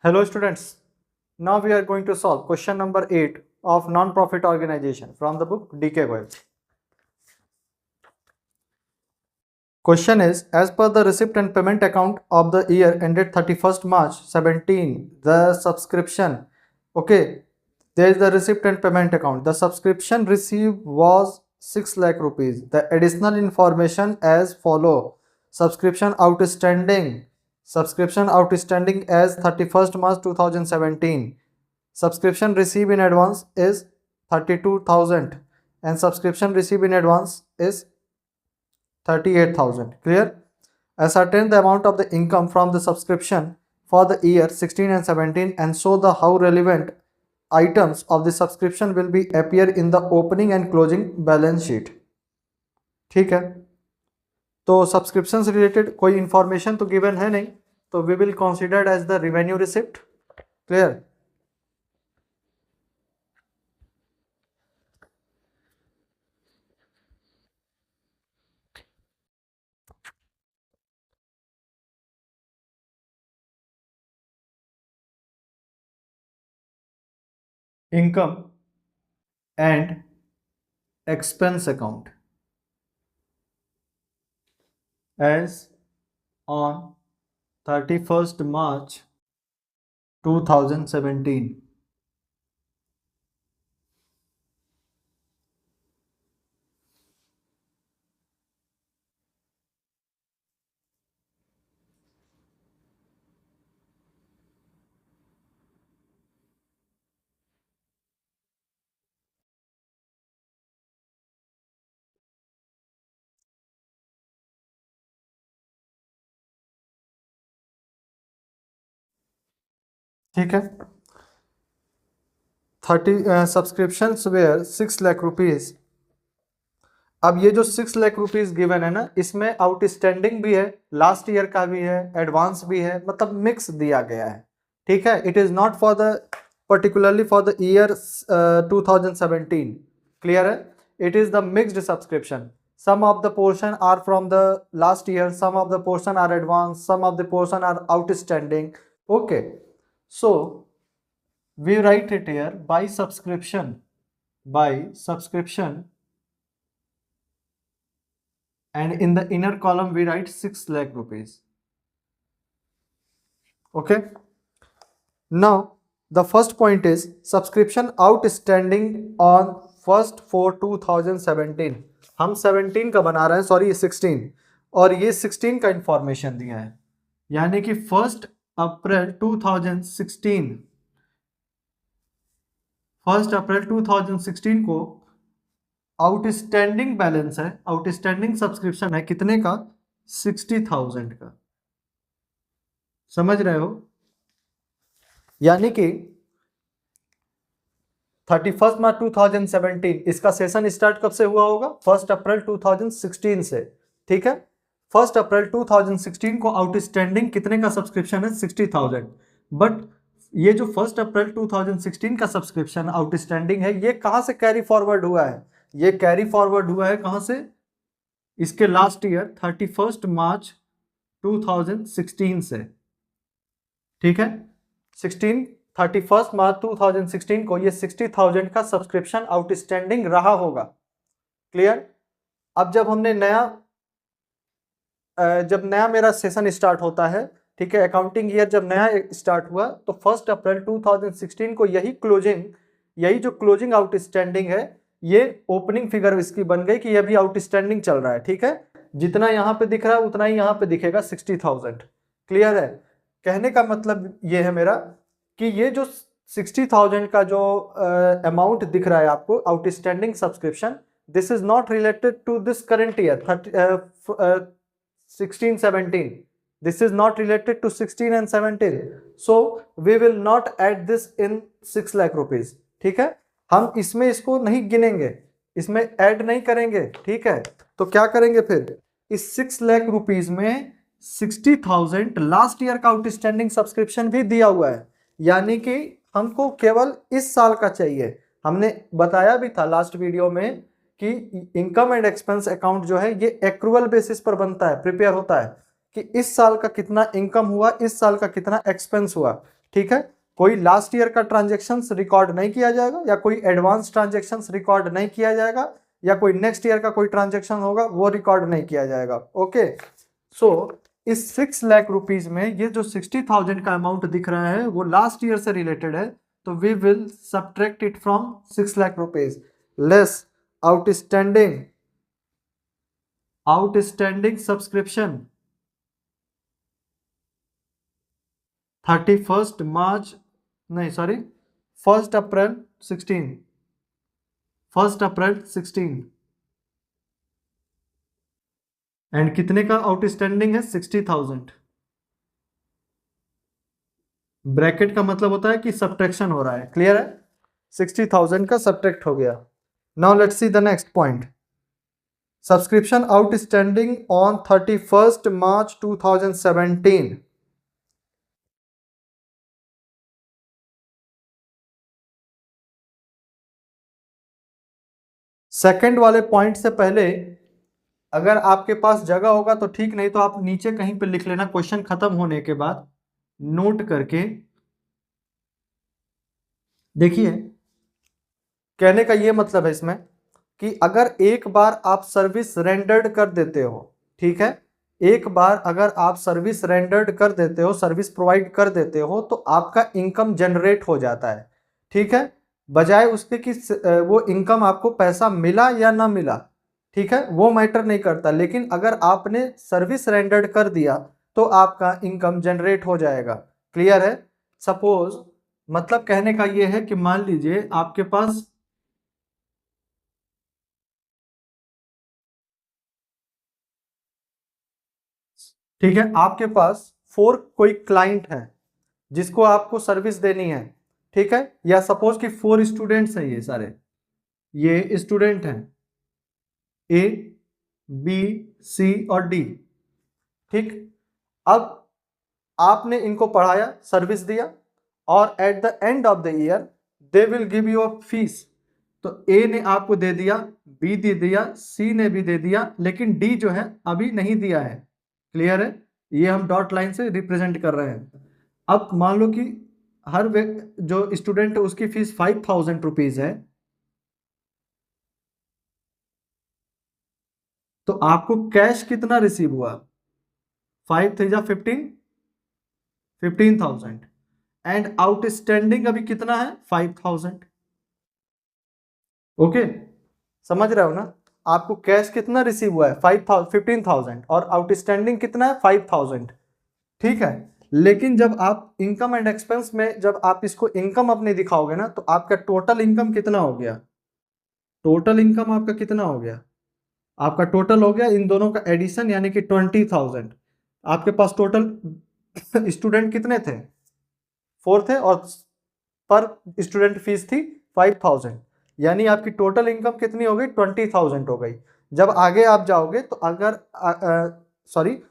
Hello students, now we are going to solve question number 8 of non-profit organization from the book DK Goyal. Question is, as per the receipt and payment account of the year ended 31st March 17, the subscription, okay, there is the receipt and payment account. The subscription received was 6 lakh rupees. The additional information as follow. Subscription outstanding as 31st March 2017. Subscription received in advance is 32,000 and subscription received in advance is 38,000. Clear? Ascertain the amount of the income from the subscription for the year 16 and 17 and show the how relevant items of the subscription will be appear in the opening and closing balance sheet. ठीक है, तो subscription से related कोई information तो given है नहीं, तो we will considered as the revenue receipt. Clear? Income and expense account as on 31st March 2017. ठीक है, 30 सब्सक्रिप्शंस वेयर 6 लाख रुपीज. अब ये जो 6 लाख रुपीज गिवन है ना, इसमें आउटस्टैंडिंग भी है, लास्ट ईयर का भी है, एडवांस भी है, मतलब मिक्स दिया गया है. ठीक है, it is not for the particularly for the year 2017. Clear है? It is the mixed subscription. Some of the portion are from the last year, some of the portion are advance, some of the portion are outstanding. Okay, so we write it here by subscription and in the inner column we write 6 lakh rupees. Okay, now the first point is subscription outstanding on 1st 4 2017. हम 17 का बना रहे हैं, sorry 16, और ये 16 का information दिया है, यानी कि 1 अप्रैल 2016 को आउटस्टैंडिंग बैलेंस है, आउटस्टैंडिंग सब्सक्रिप्शन है कितने का? 60,000 का. समझ रहे हो? यानी कि 31 मार्च 2017 इसका सेशन स्टार्ट कब से हुआ होगा? 1 अप्रैल 2016 से. ठीक है, 1 अप्रैल 2016 को आउटस्टैंडिंग कितने का सब्सक्रिप्शन है? 60,000. बट ये जो 1 अप्रैल 2016 का सब्सक्रिप्शन आउटस्टैंडिंग है, ये कहां से कैरी फॉरवर्ड हुआ है? ये कैरी फॉरवर्ड हुआ है कहां से? इसके लास्ट ईयर 31 मार्च 2016 से. ठीक है, 31 मार्च 2016 को ये 60,000 का सब्सक्रिप्शन आउटस्टैंडिंग रहा होगा. क्लियर? अब जब नया मेरा सेशन स्टार्ट होता है, ठीक है, अकाउंटिंग ईयर जब नया स्टार्ट हुआ, तो 1 अप्रैल 2016 को यही जो क्लोजिंग आउटस्टैंडिंग है, ये ओपनिंग फिगर इसकी बन गई कि ये भी आउटस्टैंडिंग चल रहा है. ठीक है, जितना यहां पे दिख रहा है उतना ही यहां पे दिखेगा 60,000. क्लियर है? कहने का मतलब ये है मेरा कि ये जो 60,000 का जो अमाउंट दिख रहा है आपको outstanding subscription, this is not related to this current year 16-17. This is not related to 16 and 17. So we will not add this in 6 lakh rupees. ठीक है, हम इसमें इसको नहीं गिनेंगे, इसमें ऐड नहीं करेंगे. ठीक है, तो क्या करेंगे फिर? इस 6 लाख रुपीज में 60,000 लास्ट ईयर का आउटस्टैंडिंग सब्सक्रिप्शन भी दिया हुआ है, यानी कि हमको केवल इस साल का चाहिए. हमने बताया भी था लास्ट वीडियो में कि इनकम एंड एक्सपेंस अकाउंट जो है ये एक्रूअल बेसिस पर बनता है, प्रिपेयर होता है कि इस साल का कितना इनकम हुआ, इस साल का कितना एक्सपेंस हुआ. ठीक है, कोई लास्ट ईयर का ट्रांजेक्शन्स रिकॉर्ड नहीं किया जाएगा, या कोई एडवांस ट्रांजेक्शन्स रिकॉर्ड नहीं किया जाएगा, या कोई नेक्स्ट ईयर का कोई ट्रांजेक्शन होगा वो रिकॉर्ड नहीं किया जाएगा। ओके, सो इस 6 लाख रुपीज में ये जो 60,000 का अमाउंट दिख रहा है वो लास्ट ईयर से रिलेटेड है, तो we will subtract it from 6 lakh rupees less outstanding subscription 31 March, नहीं सॉरी, 1 अप्रैल 16, 1 अप्रैल 16, एंड कितने का आउटस्टैंडिंग है? 60,000। ब्रैकेट का मतलब होता है कि सब्ट्रैक्शन हो रहा है, क्लियर है? 60,000 का सब्ट्रैक्ट हो गया। Now let's see the next point. Subscription outstanding on 31 March 2017। Second वाले पॉइंट से पहले अगर आपके पास जगह होगा तो ठीक, नहीं तो आप नीचे कहीं पे लिख लेना क्वेश्चन खत्म होने के बाद नोट करके। देखिए, कहने का ये मतलब है इसमें कि अगर एक बार आप सर्विस रेंडर्ड कर देते हो, ठीक है, एक बार अगर आप सर्विस रेंडर्ड कर देते हो, सर्विस प्रोवाइड कर देते हो, तो आपका इनकम जनरेट हो जाता है, ठीक है, बजाय उसके कि वो इनकम आपको पैसा मिला या ना मिला, ठीक है, वो मैटर नहीं करता। लेकिन अगर आपने सर्विस रेंडर्ड कर दिया तो आपका इनकम जनरेट हो जाएगा, क्लियर है? सपोज, मतलब कहने का ये है कि मान लीजिए आपके पास ठीक है, आपके पास 4 कोई क्लाइंट है जिसको आपको सर्विस देनी है, ठीक है, या सपोज कि 4 स्टूडेंट्स हैं, ये सारे ये स्टूडेंट हैं ए, बी, सी और डी, ठीक। अब आपने इनको पढ़ाया, सर्विस दिया, और at the end of the year they will give you a fees. तो ए ने आपको दे दिया, बी दे दिया, सी ने भी दे दिया, लेकिन डी जो है अभी नहीं दिया है, क्लियर है? ये हम डॉट लाइन से रिप्रेजेंट कर रहे हैं। अब मान लो कि हर जो स्टूडेंट है उसकी फीस 5,000 रुपीज है, तो आपको कैश कितना रिसीव हुआ? 5 3 जा 15, 15,000, एंड आउटस्टैंडिंग अभी कितना है? 5,000। ओके, समझ रहे हो ना? आपको कैश कितना रिसीव हुआ है? 15,000, और आउटस्टैंडिंग कितना है? 5,000, ठीक है। लेकिन जब आप इनकम एंड एक्सपेंस में जब आप इसको इनकम अपने दिखाओगे ना, तो आपका टोटल इनकम कितना हो गया? टोटल इनकम आपका कितना हो गया? आपका टोटल हो गया इन दोनों का एडिशन, यानी कि 20,000। आपके पास टोटल स्टूडेंट कितने थे? 4 थे, और पर स्टूडेंट फीस थी 5,000, यानी आपकी टोटल इनकम कितनी हो गई? 20,000 हो गई। जब आगे आप जाओगे तो अगर सॉरी,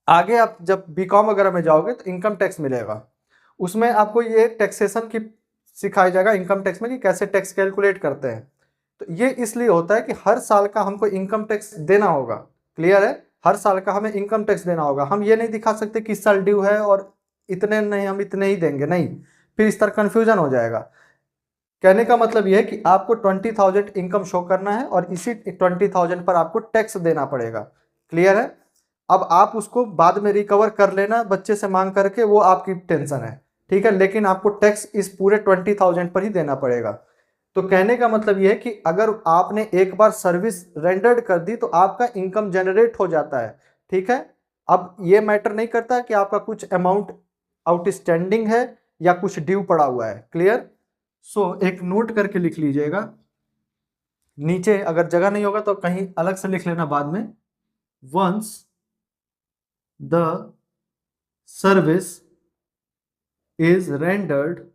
आगे आप जब बीकॉम वगैरह में जाओगे तो इनकम टैक्स मिलेगा, उसमें आपको ये टैक्सेशन की सिखाया जाएगा, इनकम टैक्स में कि कैसे टैक्स कैलकुलेट करते हैं। तो ये इसलिए होता है कि हर साल का हमको इनकम टैक्स देना होगा, क्लियर है? हर साल का हमें इनकम टैक्स देना होगा। हम ये नहीं दिखा सकते कि इस साल ड्यू है और इतने नहीं, हम इतने ही देंगे, नहीं, फिर इस तरह कन्फ्यूजन हो जाएगा। कहने का मतलब यह है कि आपको 20,000 इनकम शो करना है और इसी 20,000 पर आपको टैक्स देना पड़ेगा, क्लियर है? अब आप उसको बाद में रिकवर कर लेना बच्चे से मांग करके, वो आपकी टेंशन है, ठीक है, लेकिन आपको टैक्स इस पूरे 20,000 पर ही देना पड़ेगा। तो कहने का मतलब यह है कि अगर आपने एक बार सर्विस रेंडर्ड कर दी तो आपका इनकम जनरेट हो जाता है, ठीक है। अब ये मैटर नहीं करता कि आपका कुछ अमाउंट आउटस्टैंडिंग है या कुछ ड्यू पड़ा हुआ है, क्लियर? सो एक नोट करके लिख लीजिएगा, नीचे अगर जगह नहीं होगा तो कहीं अलग से लिख लेना बाद में। Once the service is rendered,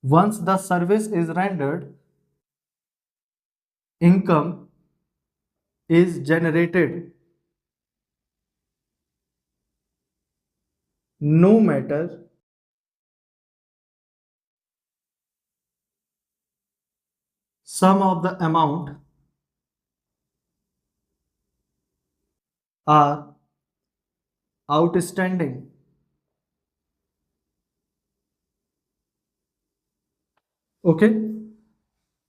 once the service is rendered, income is generated, no matter sum of the amount are outstanding, okay,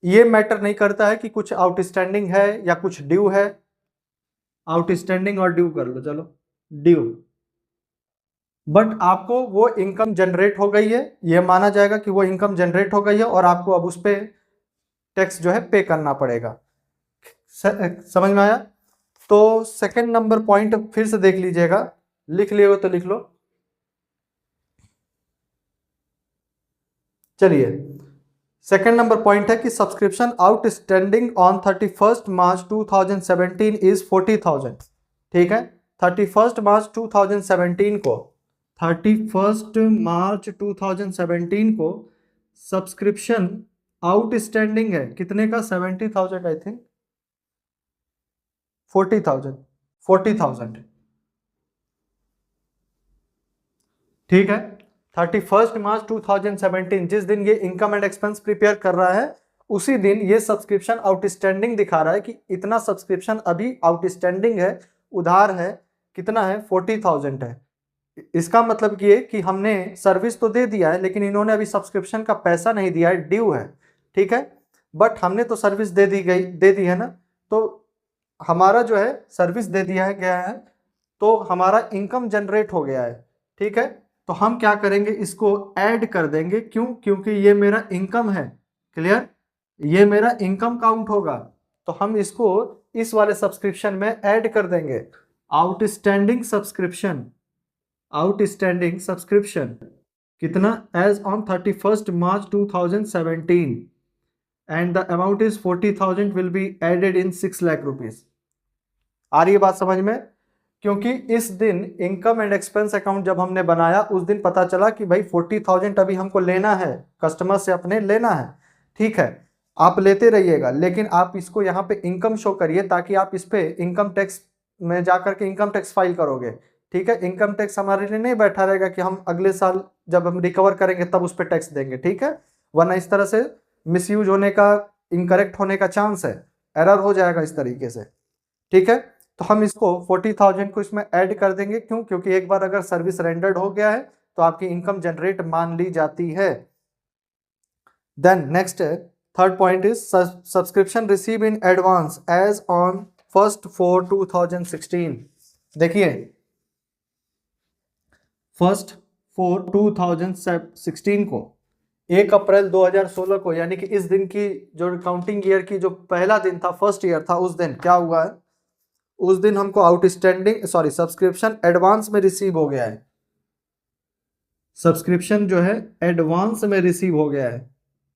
ये मैटर नहीं करता है कि कुछ आउटस्टैंडिंग है या कुछ ड्यू है। आउटस्टैंडिंग और ड्यू कर लो, चलो ड्यू, बट आपको वो इनकम जनरेट हो गई है, ये माना जाएगा कि वो इनकम जनरेट हो गई है और आपको अब उस पर टैक्स जो है पे करना पड़ेगा। समझ में आया? तो सेकंड नंबर पॉइंट फिर से देख लीजिएगा, लिख लिए हो तो लिख लो। चलिए, सेकंड नंबर पॉइंट है कि subscription outstanding on 31 March 2017 is 40,000। ठीक है, 31 मार्च 2017 को, 31 मार्च 2017 को सब्सक्रिप्शन आउटस्टैंडिंग है कितने का? 70,000 आई थिंक, 40,000, 40,000। ठीक है, 31 मार्च 2017 जिस दिन ये इनकम एंड एक्सपेंस प्रिपेयर कर रहा है उसी दिन ये सब्सक्रिप्शन आउटस्टैंडिंग दिखा रहा है कि इतना सब्सक्रिप्शन अभी आउटस्टैंडिंग है, उधार है, कितना है? 40,000 है। इसका मतलब ये कि हमने सर्विस तो दे दिया है लेकिन इन्होंने अभी सब्सक्रिप्शन का पैसा नहीं दिया है, ड्यू है। ठीक है, बट हमने तो सर्विस दे दी है ना, तो हमारा जो है सर्विस दे दिया है गया है, तो हमारा इनकम जनरेट हो गया है। ठीक है, तो हम क्या करेंगे, इसको ऐड कर देंगे। क्यों? क्योंकि ये मेरा इनकम है। क्लियर? ये मेरा इनकम काउंट होगा, तो हम इसको इस वाले सब्सक्रिप्शन में ऐड कर देंगे। आउटस्टैंडिंग सब्सक्रिप्शन, आउटस्टैंडिंग सब्सक्रिप्शन कितना? As on 31 March 2017 and the amount is 40,000 will be added in 6 lakh rupees. आ रही है बात समझ में? क्योंकि इस दिन इनकम एंड एक्सपेंस अकाउंट जब हमने बनाया उस दिन पता चला कि भाई 40,000 अभी हमको लेना है, कस्टमर से अपने लेना है। ठीक है, आप लेते रहिएगा लेकिन आप इसको यहाँ पे इनकम शो करिए ताकि आप इस पे इनकम टैक्स में जाकर के इनकम टैक्स फाइल करोगे। ठीक है, इनकम टैक्स हमारे लिए नहीं बैठा रहेगा कि हम अगले साल जब हम रिकवर करेंगे तब उस पर टैक्स देंगे। ठीक है, वरना इस तरह से मिसयूज होने का, इनकरेक्ट होने का चांस है, एरर हो जाएगा इस तरीके से। ठीक है, तो हम इसको 40,000 को इसमें ऐड कर देंगे। क्यों? क्योंकि एक बार अगर सर्विस रेंडर्ड हो गया है तो आपकी इनकम जनरेट मान ली जाती है। Then next third point is subscription receive in advance as on 1/4/2016। देखिए 1/4/2016 को, 1 अप्रैल 2016 को, यानी कि इस दिन की जो काउंटिंग ईयर की जो पहला दिन था, फर्स्ट ईयर था, उस दिन क्या हुआ है? उस दिन हमको आउटस्टैंडिंग सब्सक्रिप्शन एडवांस में रिसीव हो गया है। सब्सक्रिप्शन जो है एडवांस में रिसीव हो गया है।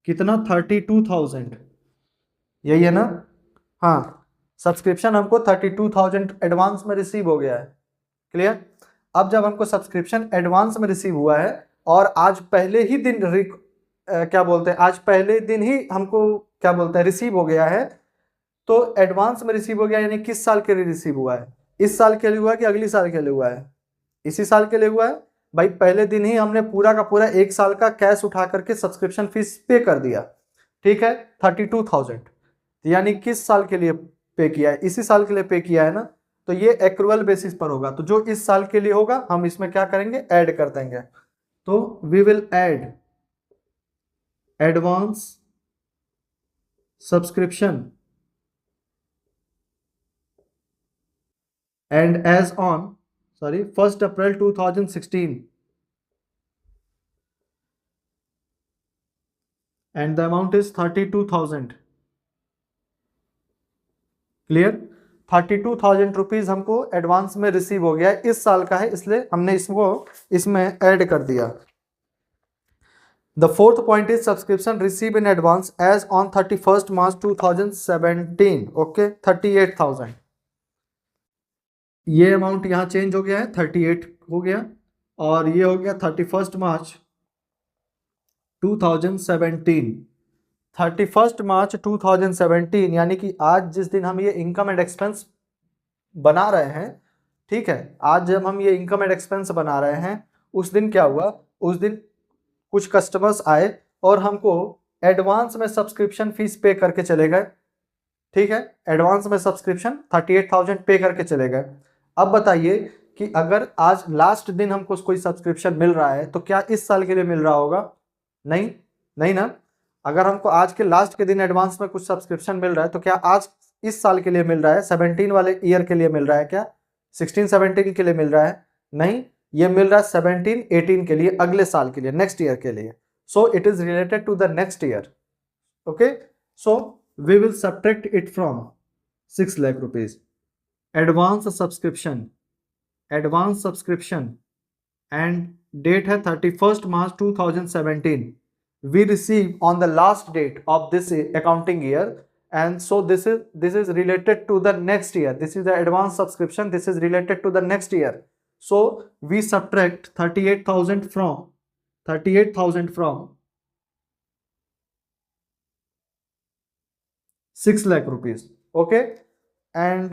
कितना? 32,000। यही है ना? हाँ, सब्सक्रिप्शन हमको 32,000 एडवांस में रिसीव हो गया है। क्लियर? अब जब हमको सब्सक्रिप्शन एडवांस में रिसीव हुआ है और आज पहले ही दिन क्या बोलते हैं, आज पहले दिन ही हमको क्या बोलते हैं रिसीव हो गया है, तो एडवांस में रिसीव हो गया, यानी किस साल के लिए रिसीव हुआ है? इस साल के लिए हुआ है कि अगली साल के लिए हुआ है? इसी साल के लिए हुआ है। भाई पहले दिन ही हमने पूरा का पूरा 1 साल का कैश उठा करके सब्सक्रिप्शन फीस पे कर दिया। ठीक है, 32,000, यानी किस साल के लिए पे किया है? इसी साल के लिए पे किया है ना, तो ये एक्रूअल बेसिस पर होगा। तो जो इस साल के लिए होगा हम इसमें क्या करेंगे? ऐड कर देंगे। तो we will add advance subscription and as on 1st April 2016 and the amount is 32,000। Clear? 32,000 rupees हमको एडवांस में रिसीव हो गया है, इस साल का है इसलिए हमने इसको इसमें ऐड कर दिया। The fourth point is subscription receive in advance as on 31 March 2017। Okay, 38,000। ये अमाउंट यहाँ चेंज हो गया है, 38 हो गया, और ये हो गया 31 मार्च 2017। 31 मार्च 2017 यानी कि आज जिस दिन हम ये इनकम एंड एक्सपेंस बना रहे हैं, ठीक है, आज जब हम ये इनकम एंड एक्सपेंस बना रहे हैं उस दिन क्या हुआ? उस दिन कुछ कस्टमर्स आए और हमको एडवांस में सब्सक्रिप्शन फीस पे करके चले गए। ठीक है, एडवांस में सब्सक्रिप्शन 38,000 पे करके चले गए। अब बताइए कि अगर आज लास्ट दिन हमको कोई सब्सक्रिप्शन मिल रहा है तो क्या इस साल के लिए मिल रहा होगा? नहीं, नहीं ना। अगर हमको आज के लास्ट के दिन एडवांस में कुछ सब्सक्रिप्शन मिल रहा है तो क्या आज इस साल के लिए मिल रहा है? 17 वाले ईयर के लिए मिल रहा है क्या? 16-17 के लिए मिल रहा है? नहीं, ये मिल रहा है 17-18 के लिए, अगले साल के लिए, नेक्स्ट ईयर के लिए. So it is related to the next year. Okay, so we will subtract it from 6 lakh rupees. Advance subscription and date है 31st March 2017. We receive on the last date of this accounting year, and so this is related to the next year. This is the advance subscription. This is related to the next year. So we subtract 38,000 from 6 lakh rupees. Okay, and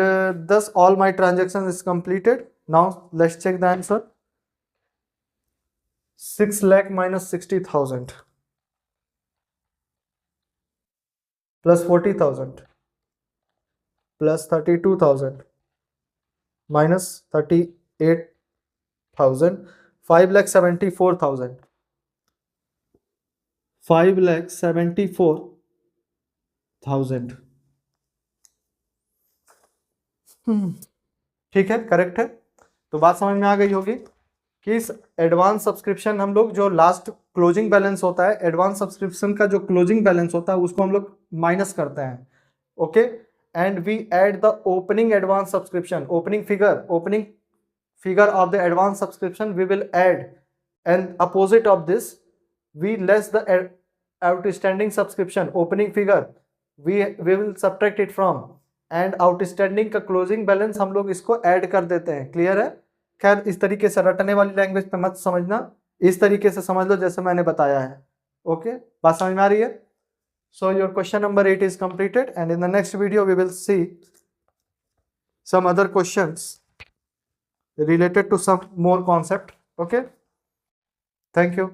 thus all my transaction is completed. Now let's check the answer. 6 lakh minus 60,000 plus 40,000 plus 32,000 minus 38,000, 5,74,000. 5,74,000. ठीक है, correct है. तो बात समझ में आ गई होगी कि इस एडवांस सब्सक्रिप्शन हम लोग जो लास्ट क्लोजिंग बैलेंस होता है, एडवांस सब्सक्रिप्शन का जो क्लोजिंग बैलेंस होता है उसको हम लोग माइनस करते हैं. Okay, and we add the opening advance subscription, opening figure of the advance subscription we will add, and opposite of this we less the outstanding subscription opening figure, we will subtract it from, and outstanding का closing balance हम लोग इसको add कर देते हैं. Clear है? खैर इस तरीके से रटने वाली लैंग्वेज पे मत समझना, इस तरीके से समझ लो जैसे मैंने बताया है. ओके, बात समझ में आ रही है? So your question number 8 is completed, and in the next video we will see some other questions related to some more concept. Okay, thank you.